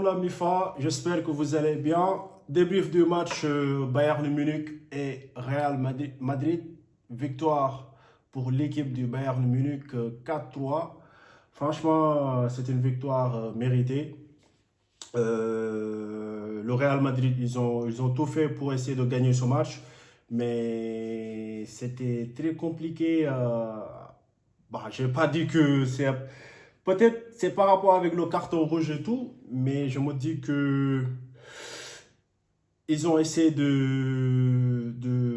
la MIFA, j'espère que vous allez bien. Débrief du match Bayern Munich et Real Madrid. Victoire pour l'équipe du Bayern Munich 4-3. Franchement, c'est une victoire méritée. Le Real Madrid, ils ont tout fait pour essayer de gagner ce match, mais c'était très compliqué. Je n'ai pas dit que c'est. Peut-être c'est par rapport avec le carton rouge et tout, mais je me dis que ils ont essayé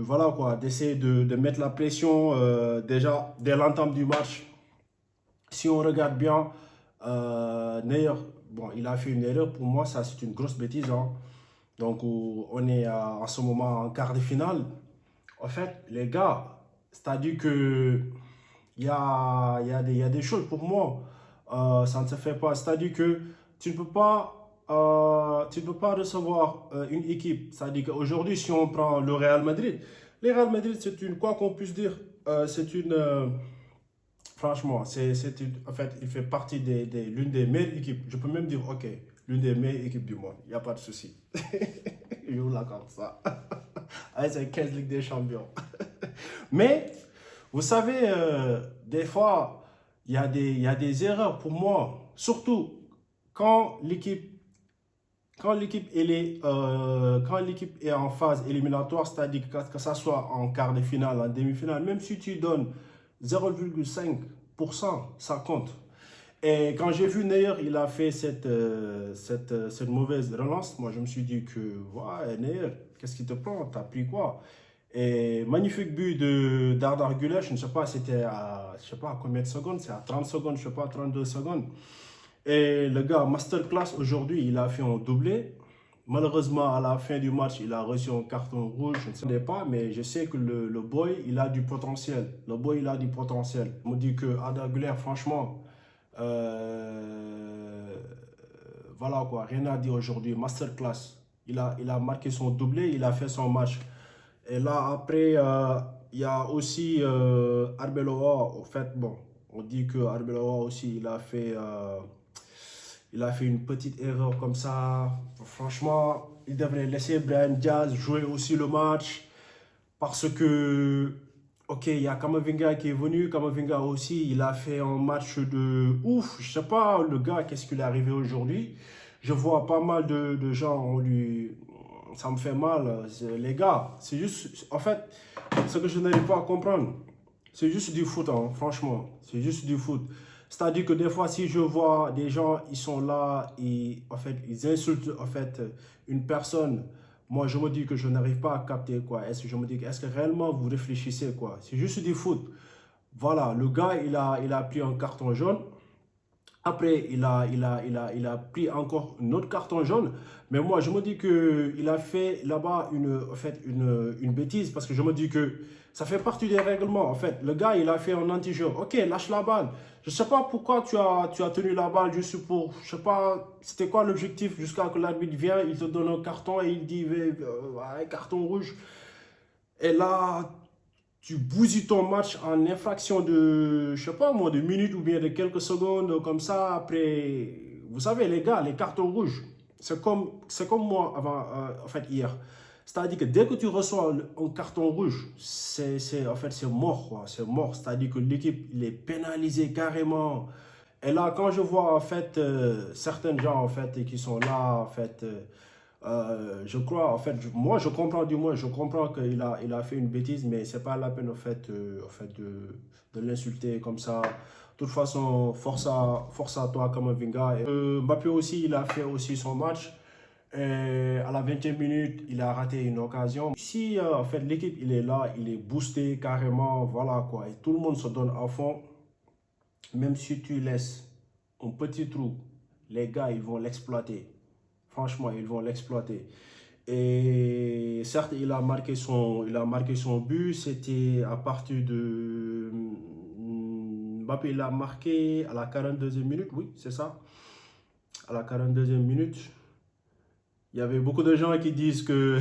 voilà quoi, d'essayer de mettre la pression déjà dès l'entame du match. Si on regarde bien, Neuer, bon, il a fait une erreur. Pour moi, ça c'est une grosse bêtise, hein. Donc on est en ce moment en quart de finale. En fait, les gars, c'est-à-dire que il y a des choses pour moi. Ça ne se fait pas. C'est-à-dire que tu ne peux pas recevoir une équipe. C'est-à-dire qu'aujourd'hui, si on prend le Real Madrid, c'est une, quoi qu'on puisse dire, c'est une, franchement, en fait, il fait partie l'une des meilleures équipes. Je peux même dire, ok, l'une des meilleures équipes du monde. Il n'y a pas de souci. Je vous l'accorde ça. Avec ces 15 Ligue des Champions. Mais, vous savez, des fois, il y a des erreurs pour moi. Surtout quand l'équipe quand l'équipe est en phase éliminatoire, c'est-à-dire que ça soit en quart de finale, en demi-finale, même si tu donnes 0,5%, ça compte. Et quand j'ai vu Neuer, il a fait cette mauvaise relance, moi je me suis dit que, ouais, Neuer, qu'est-ce qui te prend? T'as pris quoi? Et magnifique but d'Arda Güler, je ne sais pas, je sais pas à combien de secondes, c'est à 30 secondes, je ne sais pas, 32 secondes. Et le gars, masterclass aujourd'hui, il a fait un doublé. Malheureusement, à la fin du match, il a reçu un carton rouge. Je ne sais pas, mais je sais que le boy, il a du potentiel. Le boy, il a du potentiel. On me dit que Arda Güler, franchement, euh, voilà quoi, rien à dire aujourd'hui. Masterclass. Il a marqué son doublé, il a fait son match. Et là, après, il y a aussi Arbeloa. En fait, bon, on dit que Arbeloa aussi, il a fait une petite erreur comme ça. Franchement, il devrait laisser Brian Diaz jouer aussi le match. Parce que, ok, il y a Kamavinga qui est venu. Kamavinga aussi, il a fait un match de ouf. Je sais pas, le gars, qu'est-ce qu'il est arrivé aujourd'hui. Je vois pas mal de gens, ça me fait mal. Les gars, c'est juste, en fait, ce que je n'arrive pas à comprendre, c'est juste du foot, hein, franchement. C'est juste du foot. C'est-à-dire que des fois, si je vois des gens, ils sont là, et en fait, ils insultent en fait une personne. Moi, je me dis que je n'arrive pas à capter quoi. Je me dis, est-ce que réellement vous réfléchissez quoi? C'est juste du foot. Voilà, le gars, il a pris un carton jaune. Après, il a pris encore un autre carton jaune. Mais moi, je me dis qu'il a fait là-bas en fait, une bêtise parce que je me dis que ça fait partie des règlements. En fait, le gars, il a fait un anti-jeu. Ok, lâche la balle. Je ne sais pas pourquoi tu as tenu la balle juste pour. Je ne sais pas, c'était quoi l'objectif jusqu'à que l'arbitre vienne, il te donne un carton et il dit ouais, carton rouge. Et là, tu bousilles ton match en infraction de, je sais pas moi, de minutes ou bien de quelques secondes, comme ça, après, vous savez, les gars, les cartons rouges, c'est comme moi avant, en fait, hier. C'est-à-dire que dès que tu reçois un carton rouge, en fait, c'est mort, quoi, c'est mort. C'est-à-dire que l'équipe, il est pénalisé carrément. Et là, quand je vois, en fait, certains gens, en fait, qui sont là, en fait, je crois, en fait, moi, je comprends du moins, je comprends il a fait une bêtise, mais c'est pas la peine, en fait de l'insulter comme ça. De toute façon, force à toi, Kamavinga. Mbappé aussi, il a fait aussi son match. Et à la 20e minute, il a raté une occasion. Si, en fait, l'équipe, il est là, il est boosté carrément, voilà quoi. Et tout le monde se donne à fond. Même si tu laisses un petit trou, les gars, ils vont l'exploiter. Franchement, ils vont l'exploiter. Et certes, il a marqué son but. C'était à partir de Mbappé, il a marqué à la 42e minute. Oui, c'est ça. À la 42e minute. Il y avait beaucoup de gens qui disent que,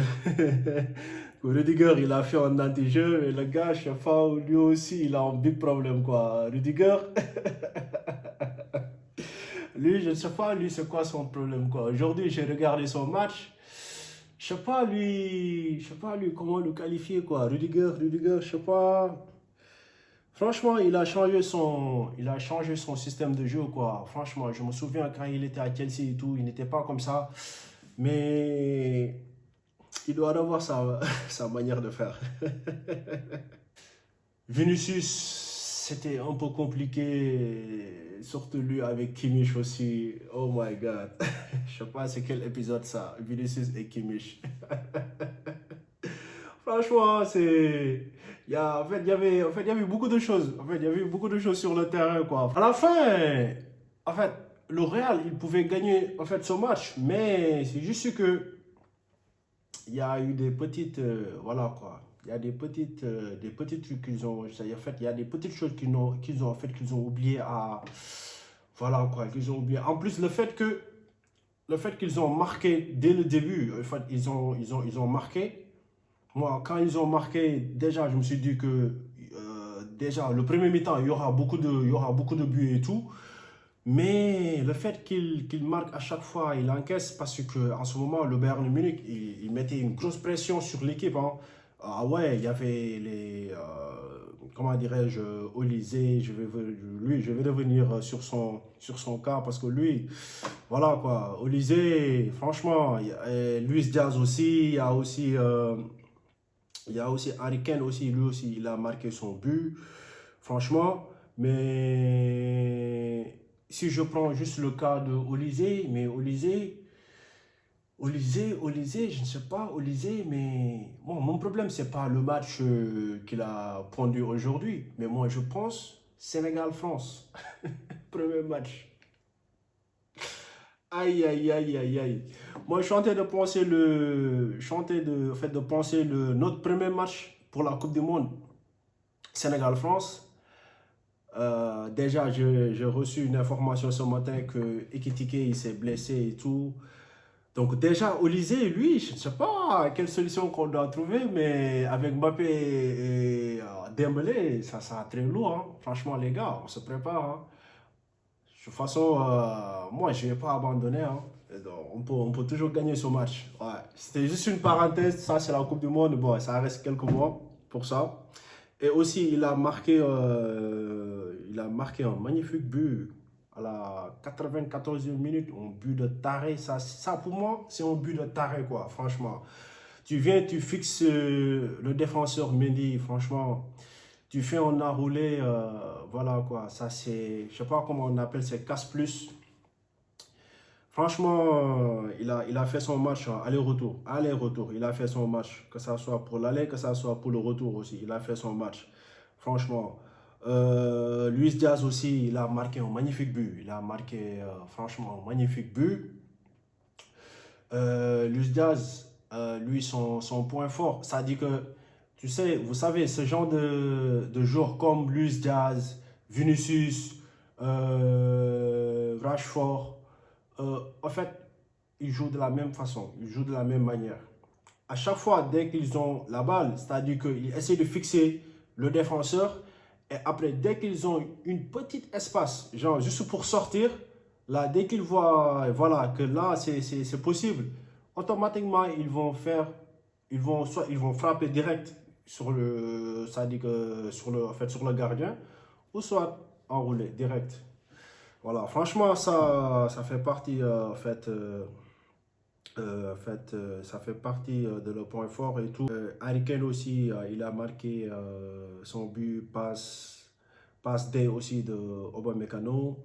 que Rudiger, il a fait un anti-jeu. Et le gars, je sais pas, lui aussi, il a un big problème, quoi. Rudiger, Lui, je ne sais pas, lui, c'est quoi son problème, quoi. Aujourd'hui, j'ai regardé son match. Je sais pas, lui, comment le qualifier, quoi. Rudiger, je sais pas. Franchement, il a changé son système de jeu, quoi. Franchement, je me souviens quand il était à Chelsea et tout, il n'était pas comme ça. Mais il doit avoir sa, sa manière de faire. Vinicius, c'était un peu compliqué, surtout lui avec Kimmich aussi. Oh my God. Je sais pas c'est quel épisode ça, Vinicius et Kimmich. Franchement, c'est... il y avait beaucoup de choses. En fait, il y avait beaucoup de choses sur le terrain, quoi. À la fin, en fait, le Real, il pouvait gagner, en fait, ce match. Mais c'est juste que il y a eu des petites, voilà quoi. Il y a des petites trucs qu'ils ont, en fait, il y a des petites choses qu'ils ont, en fait, qu'ils ont oublié à, voilà quoi, qu'ils ont oublié. En plus, le fait qu'ils ont marqué dès le début, en fait, ils ont marqué. Moi, quand ils ont marqué, déjà, je me suis dit que, déjà, le premier mi-temps, il y aura beaucoup de buts et tout. Mais le fait qu'il marque à chaque fois, il encaisse parce que en ce moment, le Bayern Munich, il mettait une grosse pression sur l'équipe, hein. Ah ouais, il y avait comment dirais-je, Olysée, lui, je vais revenir sur son cas parce que lui, voilà quoi, Olysée, franchement, Luis Diaz aussi, il y a aussi Harry Kane aussi, lui aussi, il a marqué son but, franchement. Mais si je prends juste le cas de Olysée, mais Olysée, je ne sais pas, Olysée, mais bon, mon problème, c'est pas le match qu'il a pondu aujourd'hui, mais moi, je pense Sénégal-France, premier match. Aïe, aïe, aïe, aïe, aïe. Moi, je suis en train de penser en fait, de penser notre premier match pour la Coupe du Monde, Sénégal-France. Déjà, j'ai reçu une information ce matin que Ekitike, il s'est blessé et tout. Donc déjà, Olysée, lui, je ne sais pas quelle solution qu'on doit trouver, mais avec Mbappé et Dembélé, ça sera très lourd, hein. Franchement, les gars, on se prépare, hein. De toute façon, moi, je ne vais pas abandonner, hein. Et donc, on peut toujours gagner ce match. Ouais. C'était juste une parenthèse, ça c'est la Coupe du Monde, bon, ça reste quelques mois pour ça. Et aussi, il a marqué un magnifique but à la 94e minute, un but de taré. Ça pour moi, c'est un but de taré, quoi, franchement. Tu viens, tu fixes le défenseur Mendy, franchement. Tu fais un enroulé, voilà, quoi. Ça, c'est, je sais pas comment on appelle, c'est casse-plus. Franchement, il a fait son match aller-retour. Aller-retour, il a fait son match. Que ça soit pour l'aller, que ça soit pour le retour aussi. Il a fait son match. Franchement. Luis Diaz aussi, il a marqué un magnifique but. Il a marqué, franchement, un magnifique but. Luis Diaz, lui, son point fort, ça dit que, tu sais, vous savez, ce genre de joueurs comme Luis Diaz, Vinicius, Rashford, en fait, ils jouent de la même façon, ils jouent de la même manière. À chaque fois, dès qu'ils ont la balle, c'est-à-dire qu'ils essaient de fixer le défenseur, et après, dès qu'ils ont une petite espace, genre juste pour sortir, là, dès qu'ils voient, voilà, que là, c'est possible, automatiquement, soit ils vont frapper direct sur le, c'est-à-dire que sur le, en fait, sur le gardien, ou soit enrouler direct. Voilà, franchement, ça fait partie, ça fait partie de leur point fort et tout. Harry Kane aussi, il a marqué son but, passe D aussi de Upamecano.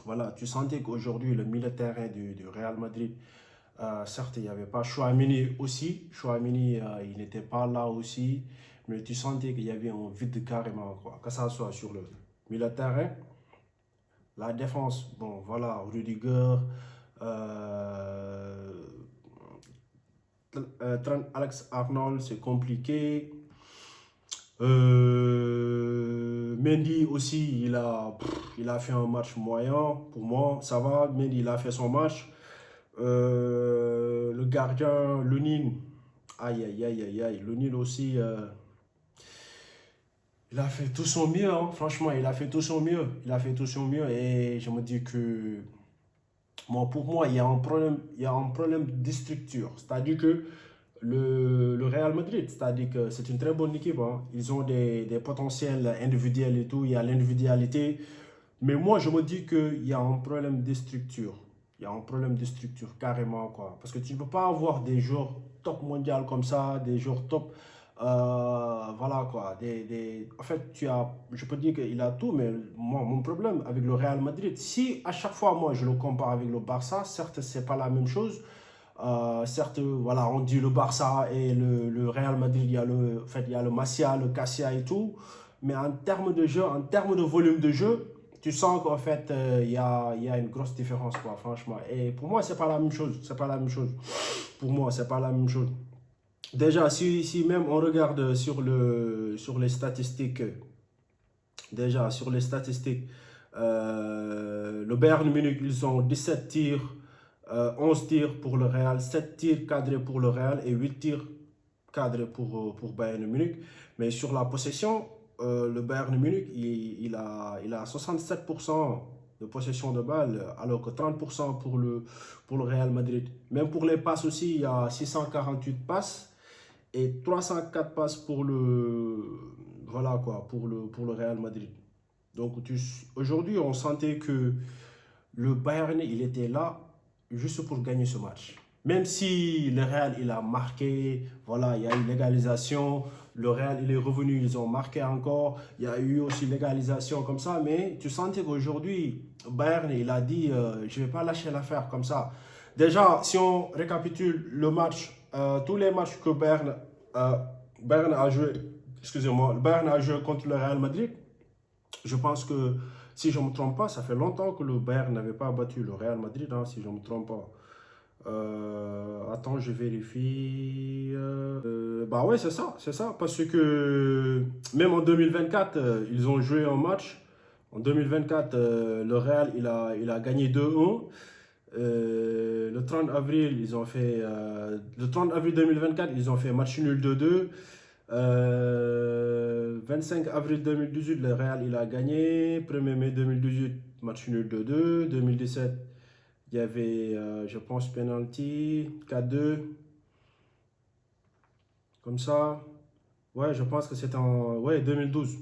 Voilà, tu sentais qu'aujourd'hui, le milieu de terrain du Real Madrid, certes, il n'y avait pas Chouamini aussi. Chouamini, il n'était pas là aussi. Mais tu sentais qu'il y avait un vide carrément, quoi. Que ça soit sur le milieu de terrain, la défense, bon, voilà, Rudiger, euh, Trent Alex Arnold, c'est compliqué. Mendy aussi, il a fait un match moyen. Pour moi, ça va. Mendy, il a fait son match. Le gardien, Lunin, aïe, aïe, aïe, aïe, aïe. Lunin aussi, Il a fait tout son mieux, hein. Franchement, il a fait tout son mieux. Il a fait tout son mieux et je me dis que pour moi, il y a un problème de structure. C'est-à-dire que le Real Madrid, c'est-à-dire que c'est une très bonne équipe, hein. Ils ont des potentiels individuels et tout, il y a l'individualité. Mais moi, je me dis qu'il y a un problème de structure. Il y a un problème de structure, carrément, quoi. Parce que tu ne peux pas avoir des joueurs top mondial comme ça, des joueurs top. Voilà, quoi. En fait, je peux dire qu'il a tout, mais moi, mon problème avec le Real Madrid, si à chaque fois, moi, je le compare avec le Barça, certes, c'est pas la même chose. Certes, voilà, on dit le Barça et le Real Madrid, en fait, il y a le Masia, le Cassia et tout. Mais en termes de jeu, en termes de volume de jeu, tu sens qu'en fait, il y a une grosse différence, quoi, franchement. Et pour moi, c'est pas la même chose. C'est pas la même chose. Pour moi, c'est pas la même chose. Déjà, si même on regarde sur les statistiques, déjà, sur les statistiques, le Bayern Munich, ils ont 17 tirs, 11 tirs pour le Real, 7 tirs cadrés pour le Real et 8 tirs cadrés pour Bayern Munich. Mais sur la possession, le Bayern Munich, il a 67% de possession de balle, alors que 30% pour le Real Madrid. Même pour les passes aussi, il y a 648 passes et 304 passes voilà quoi, pour le Real Madrid. Donc aujourd'hui, on sentait que le Bayern, il était là juste pour gagner ce match. Même si le Real, il a marqué, voilà, il y a eu l'égalisation, le Real, il est revenu, ils ont marqué encore, il y a eu aussi l'égalisation comme ça, mais tu sentais qu'aujourd'hui, Bayern, il a dit, je ne vais pas lâcher l'affaire comme ça. Déjà, si on récapitule le match, tous les matchs que Bayern a joué, excusez-moi, le Bayern a joué contre le Real Madrid, je pense que, si je ne me trompe pas, ça fait longtemps que le Bayern n'avait pas battu le Real Madrid, hein, si je ne me trompe pas. Attends, je vérifie. Bah ouais, c'est ça. Parce que même en 2024, ils ont joué un match. En 2024, le Real, il a gagné 2-1. Le 30 avril, le 30 avril 2024, ils ont fait match nul 2-2. 25 avril 2018, le Real il a gagné. 1er mai 2018, match nul 2-2. 2017, il y avait, je pense, penalty 4-2. Comme ça. Ouais, je pense que c'était en ouais, 2012.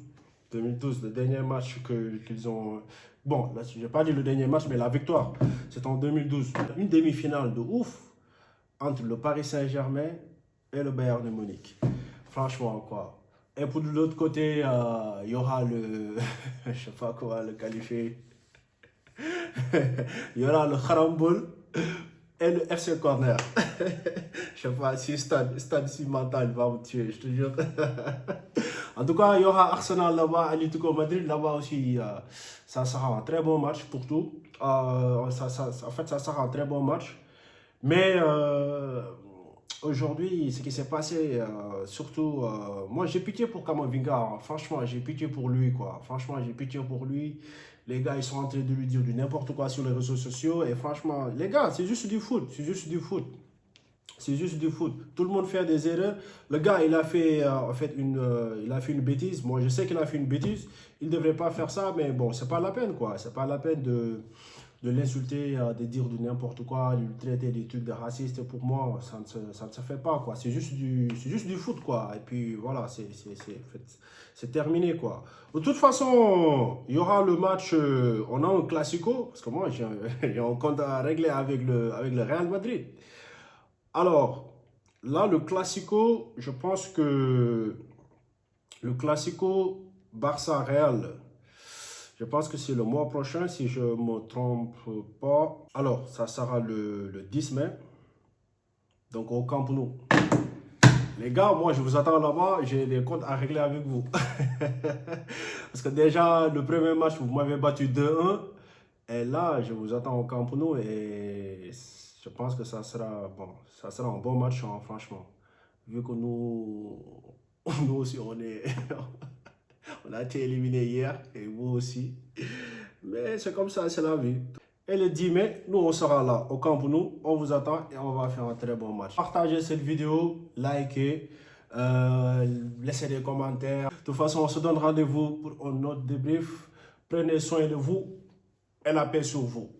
2012, le dernier match qu'ils ont. Bon, là, je n'ai pas dit le dernier match, mais la victoire. C'est en 2012. Une demi-finale de ouf entre le Paris Saint-Germain et le Bayern de Munich. Franchement, quoi. Et pour de l'autre côté, il y aura le. Je ne sais pas comment le qualifier. Il y aura le Harambol et le FC Corner. Je ne sais pas si Stade si mental va me tuer, je te jure. En tout cas, il y aura Arsenal là-bas, Atlético Madrid là-bas aussi. Ça sera un très bon match pour tout. En fait, ça sera un très bon match. Mais aujourd'hui, ce qui s'est passé, surtout, moi j'ai pitié pour Kamavinga, hein. Franchement, j'ai pitié pour lui, quoi. Franchement, j'ai pitié pour lui. Les gars, ils sont en train de lui dire du n'importe quoi sur les réseaux sociaux. Et franchement, les gars, c'est juste du foot. C'est juste du foot. C'est juste du foot. Tout le monde fait des erreurs. Le gars, il a fait, en fait il a fait une bêtise. Moi, je sais qu'il a fait une bêtise. Il ne devrait pas faire ça, mais bon, c'est pas la peine, quoi. C'est pas la peine de l'insulter, de dire du n'importe quoi, de lui traiter des trucs de raciste. Pour moi, ça ne se fait pas, quoi. C'est juste du foot, quoi. Et puis, voilà, c'est terminé, quoi. De toute façon, il y aura le match, on a un classico, parce que moi, j'ai un compte à régler avec le Real Madrid. Alors, là, le classico, je pense que le classico Barça-Real, je pense que c'est le mois prochain, si je ne me trompe pas. Alors, ça sera le 10 mai, donc au Camp Nou. Les gars, moi, je vous attends là-bas, j'ai des comptes à régler avec vous. Parce que déjà, le premier match, vous m'avez battu 2-1. Et là, je vous attends au Camp Nou et je pense que ça sera un bon match, hein, franchement. Vu que nous aussi, on a été éliminés hier et vous aussi. Mais c'est comme ça, c'est la vie. Et le 10 mai, nous, on sera là au Camp Nou. On vous attend et on va faire un très bon match. Partagez cette vidéo, likez. laissez des commentaires. De toute façon, on se donne rendez-vous pour un autre débrief. Prenez soin de vous et la paix sur vous.